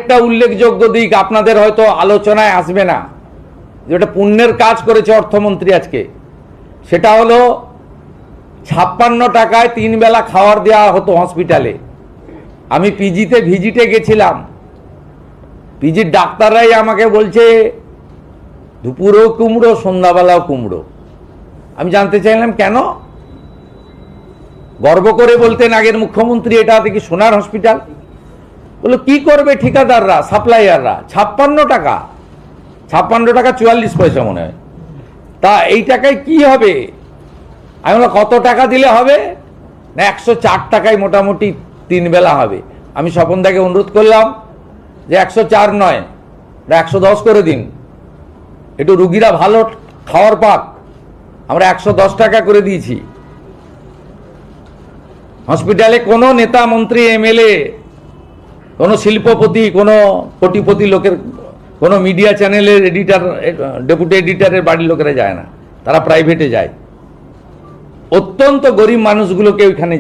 আরেকটা উল্লেখযোগ্য দিক আপনাদের হয়তো আলোচনায় আসবে না, যেটা পুণ্যের কাজ করেছে অর্থমন্ত্রী আজকে, সেটা হলো 56 টাকায় 3 বেলা খাবার দেওয়া হতো হসপিটালে। আমি পিজিতে ভিজিটে গেছিলাম, পিজির ডাক্তাররাই আমাকে বলছে দুপুরেও কুমড়ো, সন্ধ্যাবেলাও কুমড়ো। আমি জানতে চাইলাম কেন? গর্ব করে বলতেন আগের মুখ্যমন্ত্রী, এটা কি সোনার হসপিটাল? বললো কি করবে ঠিকাদাররা, সাপ্লাইয়াররা? 56 টাকা, 56 টাকা 44 পয়সা মনে হয়। তা এই টাকায় কি হবে? আমি বললাম কত টাকা দিলে হবে? না 104 টাকায় মোটামুটি 3 বেলা হবে। আমি স্বপনদাকে অনুরোধ করলাম যে 104 নয়, 110 করে দিন, একটু রুগীরা ভালো খাওয়ার পাক। আমরা 110 টাকা করে দিয়েছি। হসপিটালে কোনো নেতা, মন্ত্রী, এমএলএ, কোনো শিল্পপতি, কোনো কোটিপতি লোকের, কোনো মিডিয়া চ্যানেলের এডিটর, ডেপুটি এডিটরের বাড়ির লোকেরা যায় না, তারা প্রাইভেটে যায়। অত্যন্ত গরিব মানুষগুলোকে ওইখানে